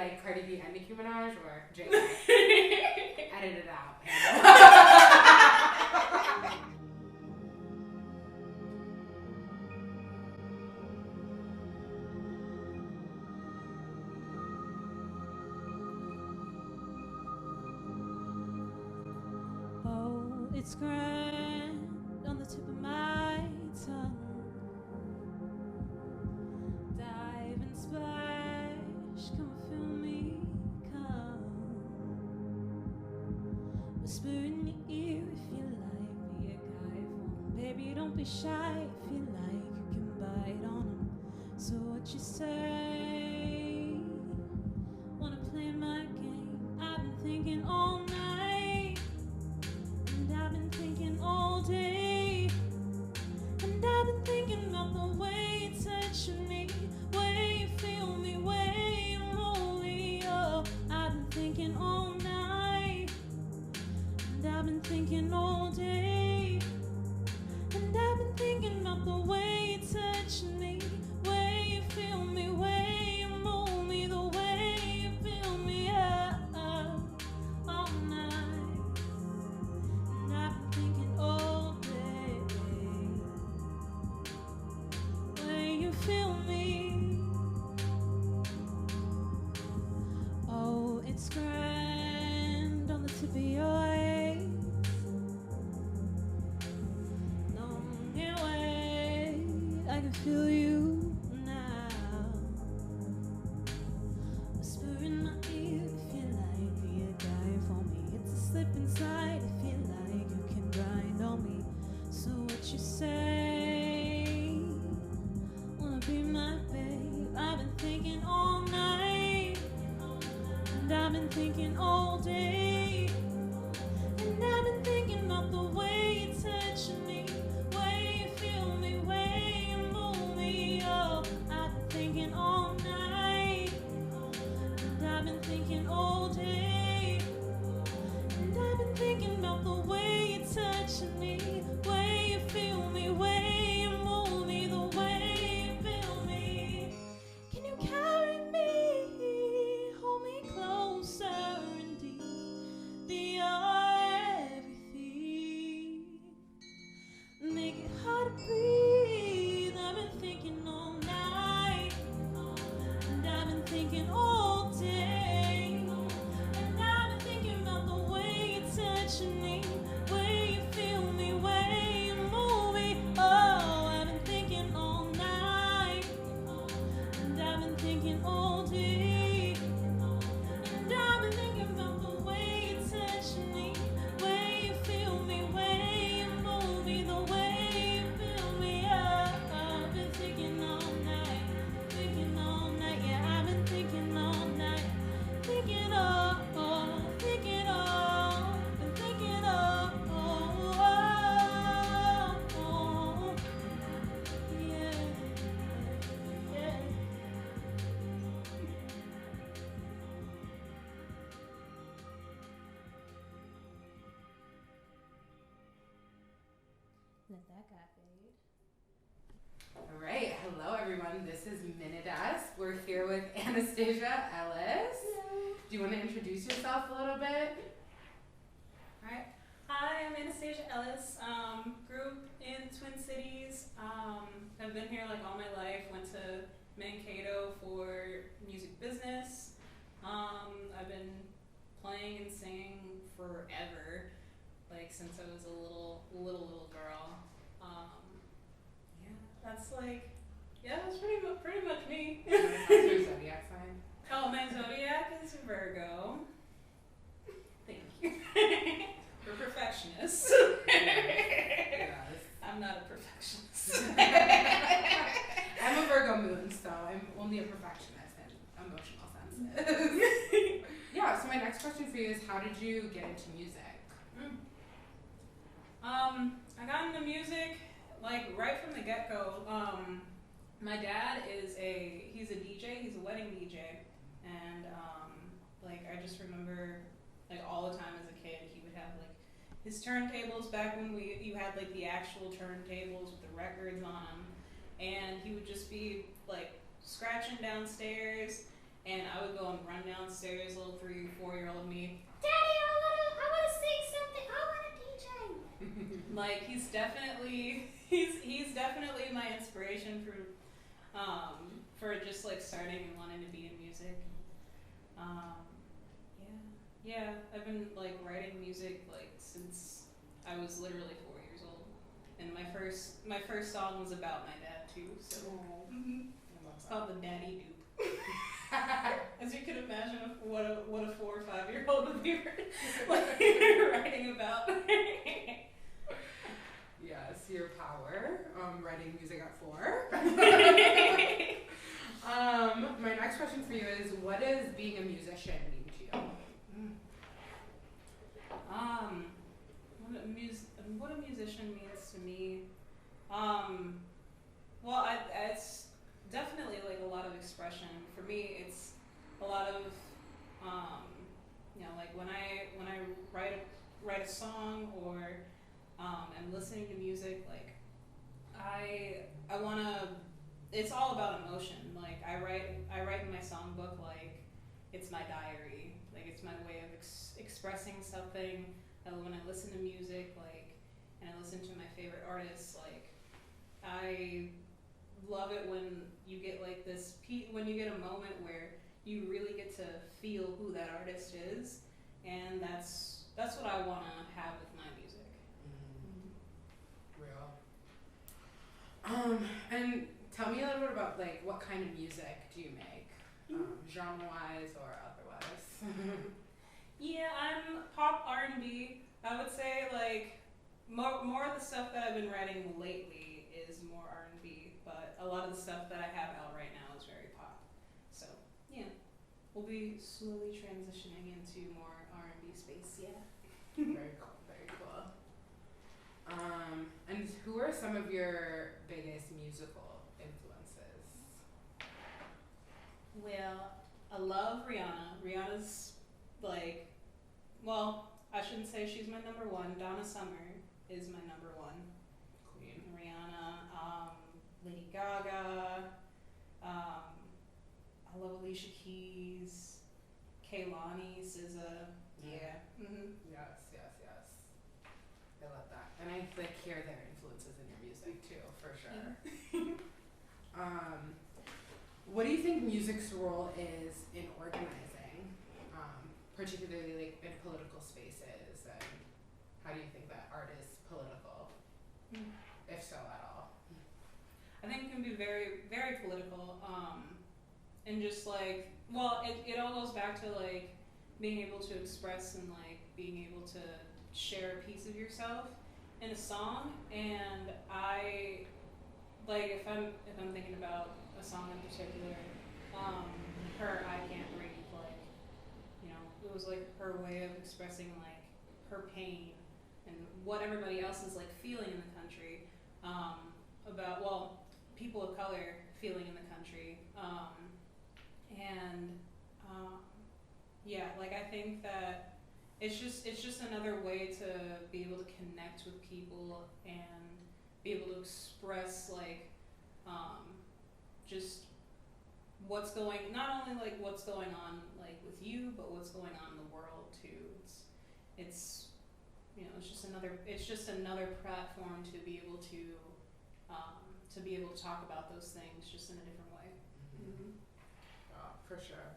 like Cardi B and Nicki Minaj or J.K.? Edit it out. Oh, it's grand on the tip of my tongue. Dive and splash, come feel me, come. Whisper in your ear if you like, be a guy for me. Baby, don't be shy if you like, you can bite on him. So what you say? Wanna play my game? I've been thinking all night, and I've been thinking all day, and I've been thinking about the way you touch me, way you feel me, way you hold me. Oh, I've been thinking all night, and I've been thinking all day, and I've been thinking about the way you touch me, way you feel me, way you mold me, the way you feel me all night. And I've been thinking all day, way you feel me. Oh, it's grand on the tip of your waist, long away, I can feel you now. Whisper in my ear if you like, be a guy for me. It's a slip inside if you like, you can grind on me. So what you say? Wanna be my babe? I've been thinking all night, and I've been thinking all day, and I've been thinking about the way you touch me, way you feel me, way you move me. Oh, I've been thinking all night, and I've been thinking all day, and I've been thinking about the way you touch me, way you feel me, way you move me, the way you feel me. Can you carry me, hold me closer and deep, be your everything, make it hard to breathe. I've been thinking all night, and I've been thinking all day, and I've been thinking about the way you touch me, way you feel me, way you move me. Oh, I've been thinking all night, and I've been thinking all day, and I've been thinking about the way you touch me, way you feel me, way you move me, the way you feel me. Oh, I've been thinking all night, yeah, I've been thinking all night, thinking all, thinking all, been thinking all, yeah, yeah. Let that guy fade. All right, hello everyone. This is MinneDesk. We're here with Anastasia Ellis. Hello. Do you want to introduce yourself a little bit? Alright. Hi, I'm Anastasia Ellis. Grew up in Twin Cities. I've been here like all my life. Went to Mankato for music business. I've been playing and singing forever, like since I was a little girl. That's like, that's pretty much me. What's your zodiac sign? Oh, my zodiac is Virgo. Thank you. We're perfectionists. Yes. I'm not a perfectionist. I'm a Virgo moon, so I'm only a perfectionist and emotional sensitive. Yeah, so my next question for you is, how did you get into music? I got into music like right from the get-go. My dad he's a DJ, he's a wedding DJ, and like I just remember like all the time as a kid he would have like his turntables back when you had like the actual turntables with the records on them, and he would just be like scratching downstairs, and I would go and run downstairs, little 3, 4-year-old me, Daddy, I wanna sing something, I wanna DJ. Like he's definitely my inspiration for just like starting and wanting to be in music. Yeah, I've been like writing music like since I was literally 4 years old, and my first song was about my dad too. So it's called the Daddy Dupe. As you can imagine, what a 4 or 5-year-old would be like, writing about. Yes, your power. Writing music at 4. My next question for you is, what does being a musician mean to you? What a musician means to me. Well, it's definitely like a lot of expression. For me, it's a lot of, like when I write a song or am listening to music, like I wanna. It's all about emotion. Like I write in my songbook like it's my diary. Like it's my way of expressing something. When I listen to music, like, and I listen to my favorite artists, like, I love it when you get like this, when you get a moment where you really get to feel who that artist is, and that's what I want to have with my music. Real. And tell me a little bit about like what kind of music do you make, genre-wise or otherwise? Yeah, I'm pop R&B. I would say like more of the stuff that I've been writing lately is more R&B, but a lot of the stuff that I have out right now is very pop. So yeah, we'll be slowly transitioning into more R&B space. Yeah. Very cool. Very cool. And who are some of your biggest musical influences? Well, I love Rihanna. Rihanna's like, well, I shouldn't say she's my number one. Donna Summer is my number one. Queen. Rihanna, Lady Gaga. I love Alicia Keys. Kehlani, SZA. Yeah. Yes. I love that, and I like hear their influences in your music too, for sure. What do you think music's role is in organizing, particularly like in political spaces, and how do you think that art is political, if so at all? I think it can be very, very political, and just like, well, it all goes back to like being able to express and like being able to share a piece of yourself in a song. And I like if I'm thinking about a song in particular, her I Can't Breathe, like, it was like her way of expressing like her pain and what everybody else is like feeling in the country, about, well, people of color feeling in the country, yeah, like I think that it's just another way to be able to connect with people and be able to express like just what's going, not only like what's going on like with you, but what's going on in the world too. It's it's just another platform to be able to talk about those things just in a different way. For sure.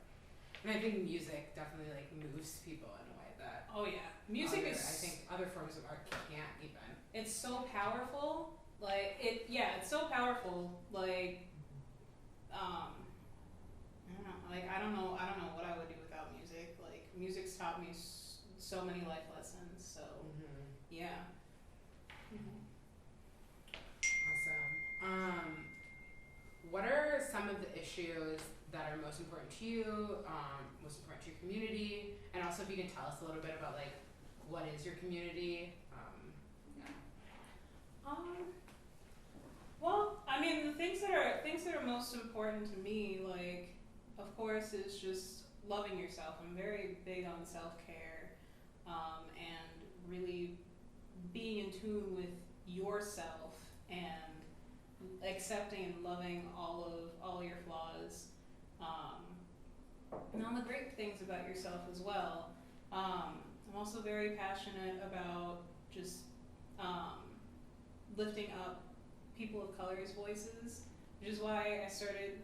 And I think music definitely like moves people in a way that Music I think other forms of art can't even. It's so powerful. Like it's so powerful. Like I don't know what I would do without music. Like music's taught me so many life lessons. So yeah. Awesome. What are some of the issues that are most important to you, most important to your community, and also if you can tell us a little bit about like what is your community? Well, I mean, the things that are most important to me, like, of course, is just loving yourself. I'm very big on self-care, and really being in tune with yourself and accepting and loving all your flaws, and all the great things about yourself as well. I'm also very passionate about just lifting up people of color's voices, which is why I started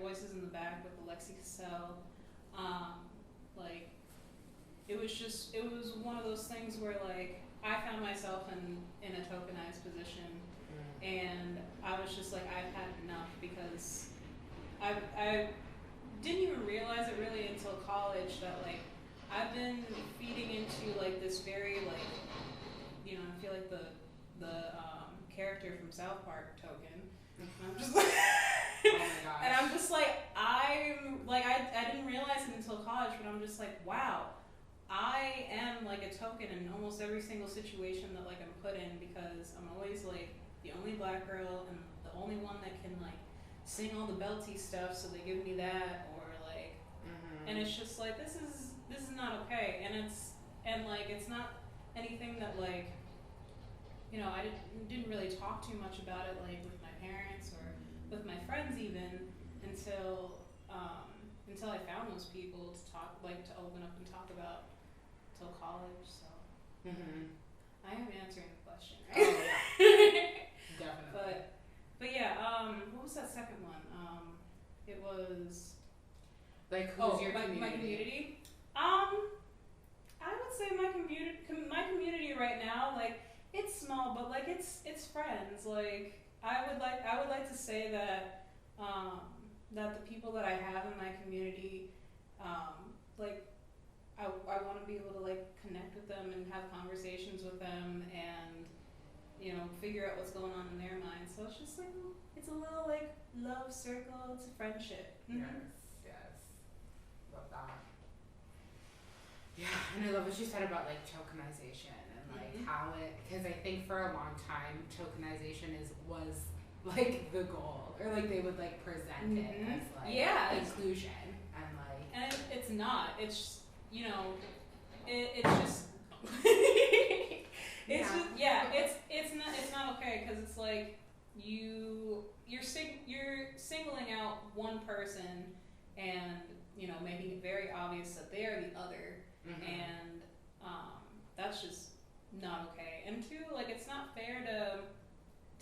Voices in the Back with Alexi Cassell. Like, it was one of those things where, like, I found myself in a tokenized position, and I was just like, I've had enough, because I didn't even realize it really until college that, like, I've been feeding into, like, this very, like, you know, I feel like the character from South Park token. And I'm just like, oh my gosh. and I'm just like, I didn't realize it until college, but I'm just like, wow, I am like a token in almost every single situation that, like, I'm put in, because I'm always like the only black girl and the only one that can, like, sing all the belty stuff, so they give me that, or like, and it's just like, this is not okay, and it's not anything that, like, you know, I didn't really talk too much about it, like, with my parents or with my friends even, until I found those people to talk, like, to open up and talk about till college. So I am answering the question, right? Oh yeah, definitely. But yeah, what was that second one? It was like, who's your community? My community. I would say my community right now, like, it's small, but, like, it's friends. Like, I would like to say that that the people that I have in my community, like, I want to be able to, like, connect with them and have conversations with them, and, you know, figure out what's going on in their minds. So it's just like, it's a little, like, love circle. It's a friendship. Yes, love that. Yeah, and I love what you said about, like, tokenization and, like, how it, because I think for a long time tokenization was like the goal, or, like, they would, like, present it as, like, inclusion, and, like, and it's not. It's, you know, it's just it's not okay, because it's like you're singling out one person, and, you know, making it very obvious that they are the other, and that's just not okay. And two, like, it's not fair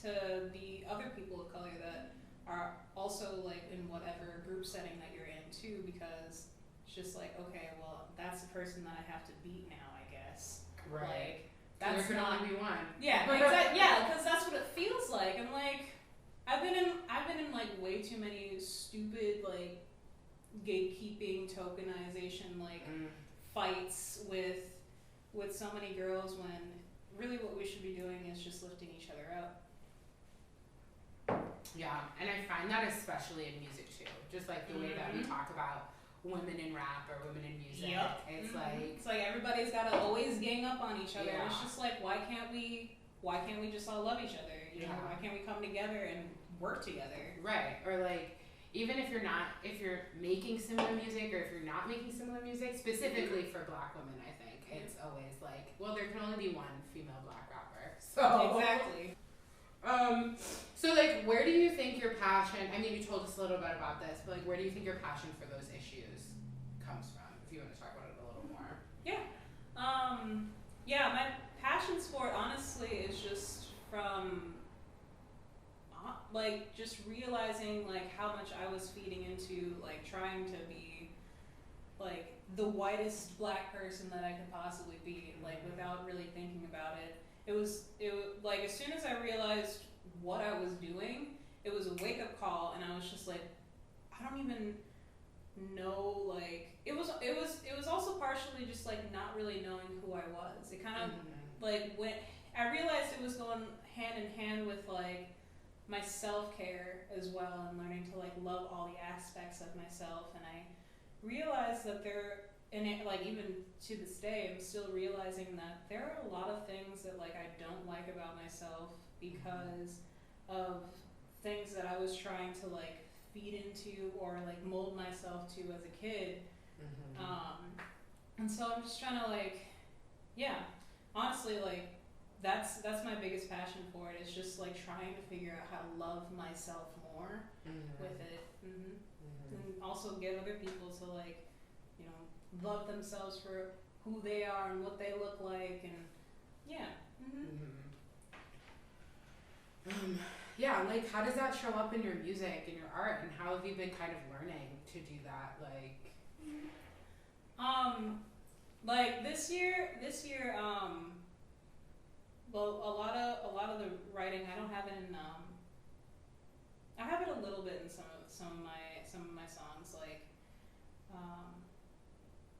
to the other people of color that are also, like, in whatever group setting that you're in too, because it's just like, okay, well, that's the person that I have to beat now, I guess. right. Like, that's there can not, only be one. yeah, exactly. Yeah, because that's what it feels like. And, like, I've been in like way too many stupid, like, gatekeeping, tokenization, like, fights with so many girls, when really what we should be doing is just lifting each other up. Yeah, and I find that especially in music too. Just, like, the way that we talk about women in rap or women in music. Yep. It's like everybody's gotta always gang up on each other. Yeah. And it's just like, why can't we just all love each other? You know, why can't we come together and work together? right. Or, like, even if you're making similar music, or if you're not making similar music, specifically for black women, I think it's always like, well, there can only be one female black rapper. So Exactly. So, like, where do you think your passion, I mean, you told us a little bit about this, but, like, where do you think your passion for those issues comes from, if you want to talk about it a little more? Yeah, my passion for it, honestly, is just from, like, just realizing, like, how much I was feeding into, like, trying to be, like, the whitest black person that I could possibly be, like, without really thinking about it. It was like, as soon as I realized what I was doing, it was a wake-up call, and I was just like, I don't even know, like, it was also partially just, like, not really knowing who I was. It kind of, like, I realized it was going hand in hand with, like, my self-care as well, and learning to, like, love all the aspects of myself. And I realized that like, even to this day, I'm still realizing that there are a lot of things that, like, I don't like about myself because of things that I was trying to, like, feed into or, like, mold myself to as a kid. And so I'm just trying to, like, honestly, like, that's my biggest passion for it, is just, like, trying to figure out how to love myself more with it. and also get other people to like, you know, love themselves for who they are and what they look like, and yeah. Yeah, like how does that show up in your music and your art, and how have you been kind of learning to do that? Like this year, well, a lot of the writing I don't have in. I have it a little bit in some of my songs, like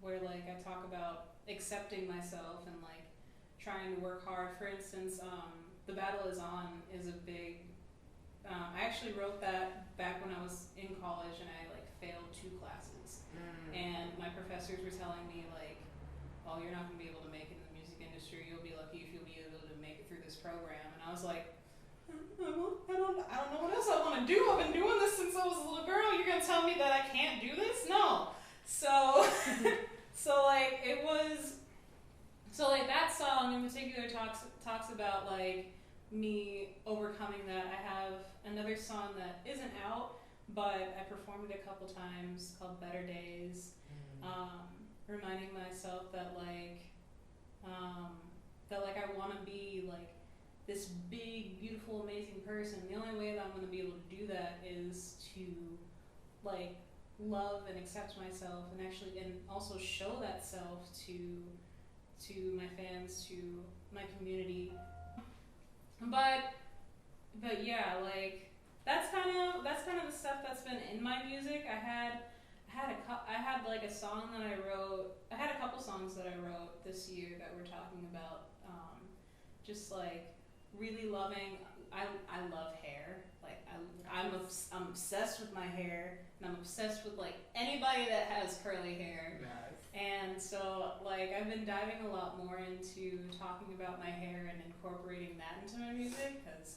where like I talk about accepting myself and like trying to work hard. For instance, "The Battle Is On" is a big. I actually wrote that back when I was in college and I like failed 2 classes, and my professors were telling me like, "Oh, you're not gonna be able to make it in the music industry. You'll be lucky if you'll be able to make it through this program." And I was like, I don't know what else I want to do. I've been doing this since I was a little girl. You're gonna tell me that I can't do this? No. So, so that song in particular talks about like me overcoming that. I have another song that isn't out, but I performed it a couple times called "Better Days," reminding myself that I want to be like this big, beautiful, amazing person. The only way that I'm going to be able to do that is to like love and accept myself, and also show that self to my fans, to my community. But yeah, like that's kind of the stuff that's been in my music. I had like a song that I wrote. I had a couple songs that I wrote this year that were talking about just like really loving. I love hair. Like I'm obsessed with my hair, and I'm obsessed with like anybody that has curly hair. Nice. And so like I've been diving a lot more into talking about my hair and incorporating that into my music, because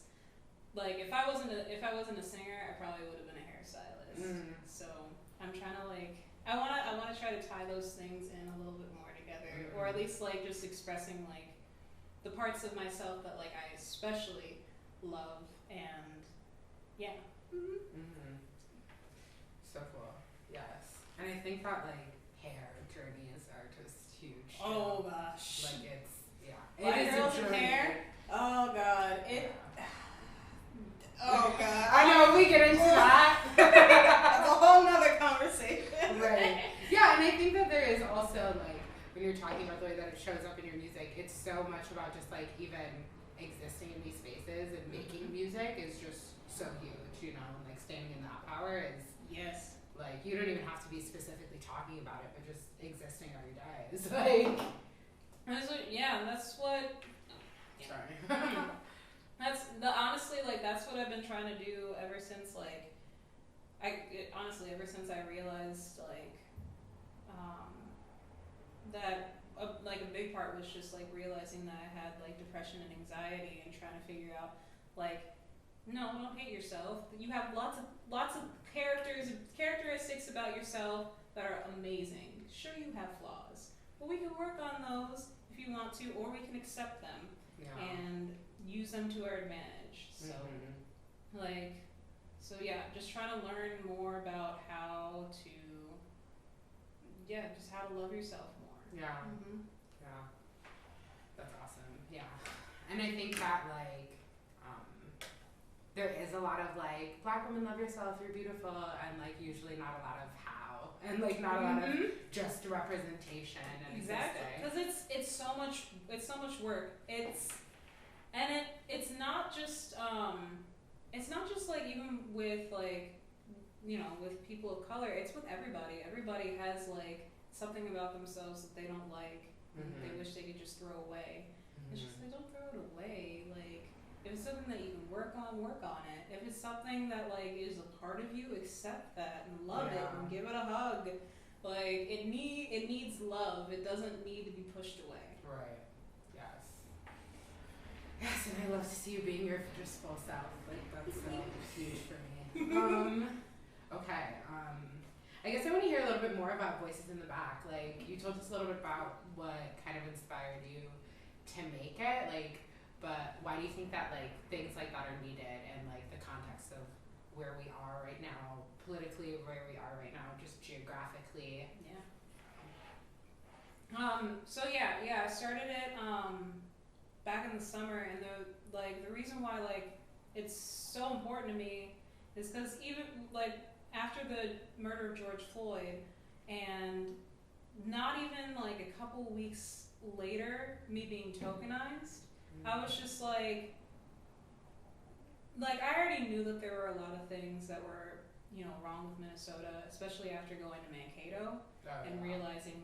like if I wasn't a singer, I probably would have been a hairstylist. So I'm trying to like I want to try to tie those things in a little bit more together, or at least like just expressing like the parts of myself that like I especially love, and yeah. So cool. Yes. And I think that like hair journeys are just huge. Oh gosh. Like it's Black girls in hair. Oh god. Oh god. I know, we get into that. That's a whole nother conversation. Right. Yeah, and I think that there is also like when you're talking about the way that it shows up in your music, it's so much about just like even existing in these spaces and making music is just so huge, you know, and like standing in that power is like you don't even have to be specifically talking about it, but just existing every day is like that's what sorry. Honestly, like that's what I've been trying to do ever since like ever since I realized like that like a big part was just like realizing that I had like depression and anxiety, and trying to figure out like, no, don't hate yourself. You have lots of characteristics about yourself that are amazing. Sure, you have flaws, but we can work on those if you want to, or we can accept them and use them to our advantage. So just trying to learn more about how to love yourself more. Yeah. That's awesome. Yeah. And I think that like there is a lot of like Black women love yourself, you're beautiful, and like usually not a lot of how, and like not a lot of just representation and exactly, because it's so much work. It's not just like even with like, you know, with people of color, it's with everybody. Everybody has like something about themselves that they don't like, they wish they could just throw away. It's just like, don't throw it away. Like if it's something that you can work on it. If it's something that like is a part of you, accept that and love it and give it a hug. Like it needs love. It doesn't need to be pushed away. Right. Yes, and I love to see you being your just full self. Like that's so huge for me. Okay. I guess I want to hear a little bit more about Voices in the Back. Like you told us a little bit about what kind of inspired you to make it. Like, but why do you think that like things like that are needed in like the context of where we are right now, politically, where we are right now, just geographically. Yeah. I started it back in the summer, and the reason why it's so important to me is because even after the murder of George Floyd, and not even a couple weeks later, me being tokenized, I was just I already knew that there were a lot of things that were wrong with Minnesota, especially after going to Mankato and realizing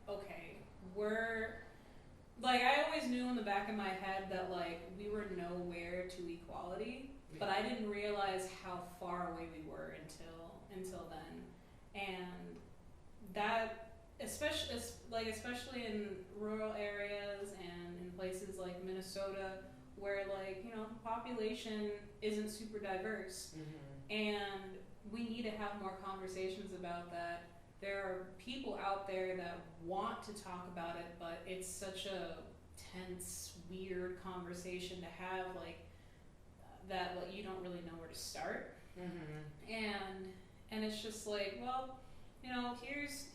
okay, we're I always knew in the back of my head that we were nowhere to equality, but I didn't realize how far away we were until then. And that especially in rural areas and in places like Minnesota where population isn't super diverse, and we need to have more conversations about that. There are people out there that want to talk about it, but it's such a tense, weird conversation to have that you don't really know where to start. And it's just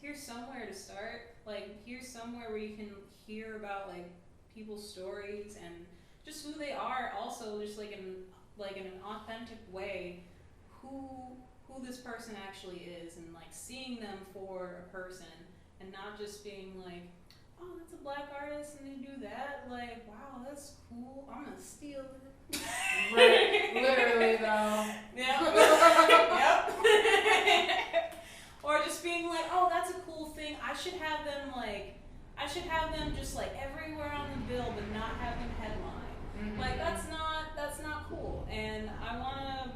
here's somewhere to start. Here's somewhere where you can hear about people's stories and just who they are, also just in an authentic way, who this person actually is, and seeing them for a person, and not just being oh, that's a black artist and they do that, wow, that's cool, I'm gonna steal it. Right, literally though. Yep. Or just being oh, that's a cool thing, I should have them just everywhere on the bill, but not have them headline. That's not cool. And I wanna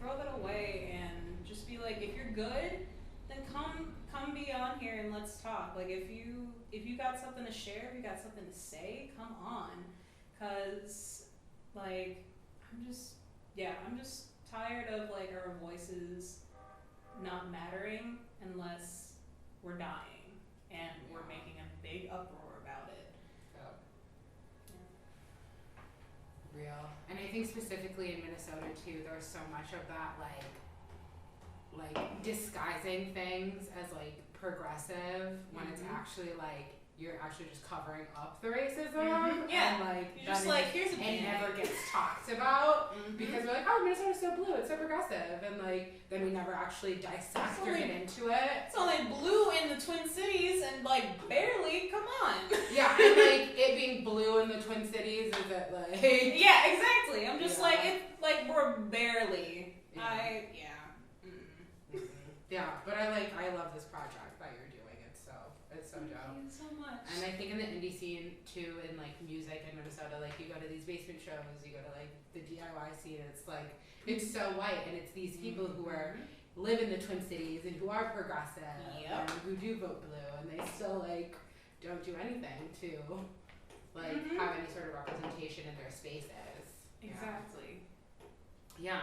throw that away and just be if you're good, then come be on here and let's talk. If you got something to share, if you got something to say, come on. 'Cause I'm just tired of our voices not mattering unless we're dying and we're making a big uproar about it. Real. And I think specifically in Minnesota too, there's so much of that disguising things as progressive when it's actually you're actually just covering up the racism. Yeah. And you're just here's a and never gets talked about because we're oh, Minnesota's so blue, it's so progressive, and then we never actually dissect or get into it. It's only blue in the Twin Cities and barely, come on. Yeah, and it being blue in the Twin Cities, is it yeah, exactly. I'm just we're barely. Yeah, but I love this project that you're doing. It's so dope. Thank you so much. And I think in the indie scene too, in music in Minnesota, you go to these basement shows, you go to the DIY scene, it's so white, and it's these people who live in the Twin Cities and who are progressive and who do vote blue, and they still don't do anything to have any sort of representation in their spaces. Exactly. Yeah.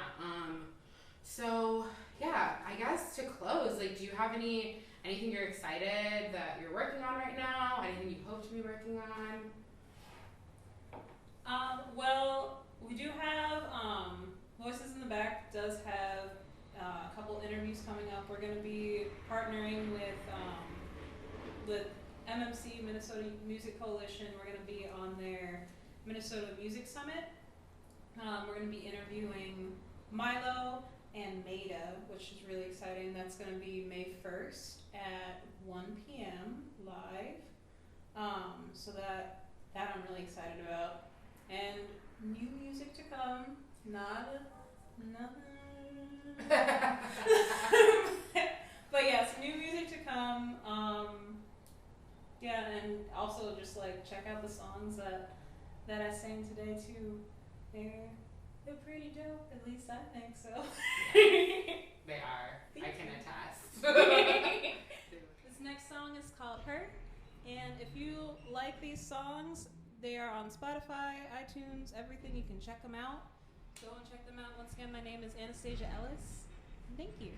So yeah, I guess to close, do you have anything you're excited that you're working on right now? Anything you hope to be working on? Well, we do have Voices in the Back does have a couple interviews coming up. We're going to be partnering with MMC, Minnesota Music Coalition. We're going to be on their Minnesota Music Summit. We're going to be interviewing Milo and Maida, which is really exciting. That's going to be May 1st at 1 p.m. live. So that I'm really excited about. And new music to come. But yeah, some new music to come. Yeah, and also just check out the songs that I sang today too. They're pretty dope, at least I think so. They are. I can attest. This next song is called Hurt, and if you like these songs, they are on Spotify, iTunes, everything. You can check them out. Go and check them out. Once again, my name is Anastasia Ellis. Thank you.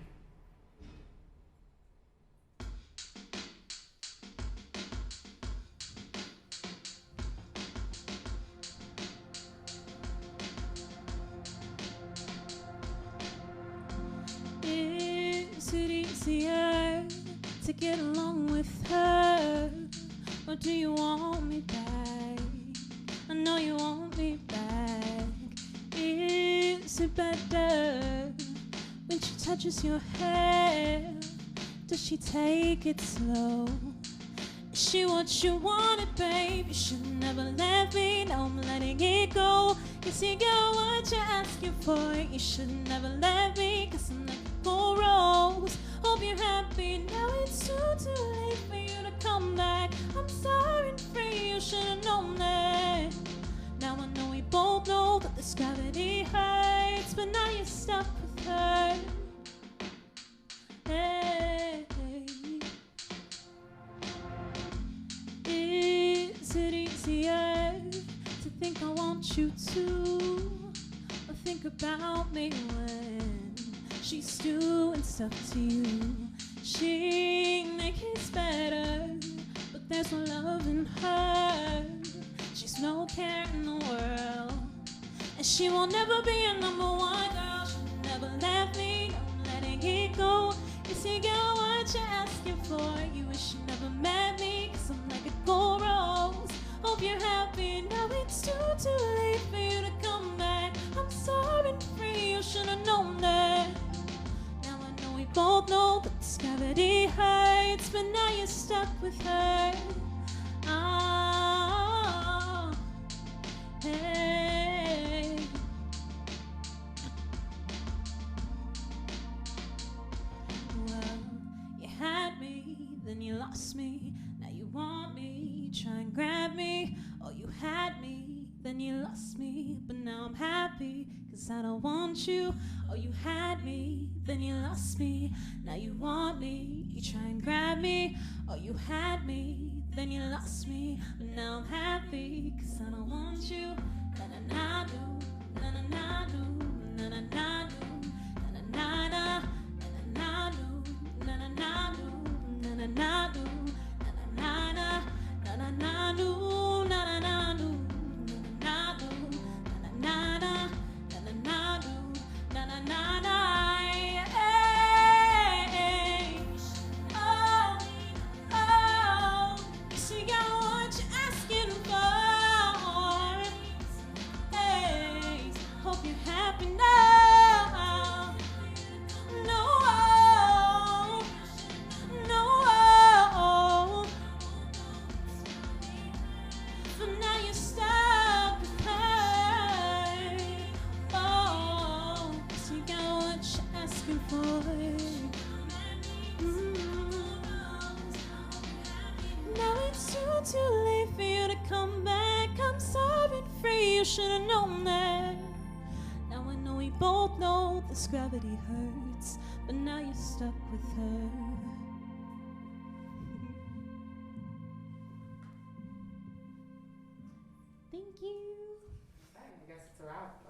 easier to get along with her? Or do you want me back? I know you want me back. Is it better when she touches your hair? Does she take it slow? Is she what you wanted, babe? You should never let me know I'm letting it go. Cause you got what you're asking for. You should never let me, cause I'm like a full rose. Hope you're happy, now it's too late for you to come back. I'm sorry and free, you should've known that. Now I know we both know that this gravity hurts, but now you're stuck with her. Hey. Is it easier to think I want you to, or think about me when she's doing stuff to you? She make it better, but there's no love in her. She's no care in the world, and she will never be a number one girl. She'll never let me know I'm letting it go. Is you get what you're asking for? You wish you never met me, cause I'm like a gold rose. Hope you're happy, now it's too late for you to come back. I'm sorry and free, you should've known that. Now I know we both know that this gravity hurts, but now you're stuck with her. Oh, hey. Well, you had me, then you lost me. Now you want me, try and grab me. Oh, you had me, then you lost me. But now I'm happy, cause I don't want you. Oh, you had me, then you lost me. Now you want me, you try and grab me. Oh, you had me, then you lost me. But now I'm happy, cause I don't want you. Na na na do, na na na do, na na na do, na na na na do, na na na do, na na na do, na na na na na na do, na na na do, na na do, na na na na do, na na na na. Too late for you to come back. I'm sorry and free, you should've known that. Now I know we both know this gravity hurts, but now you're stuck with her. Thank you. Okay, I guess it's a wrap.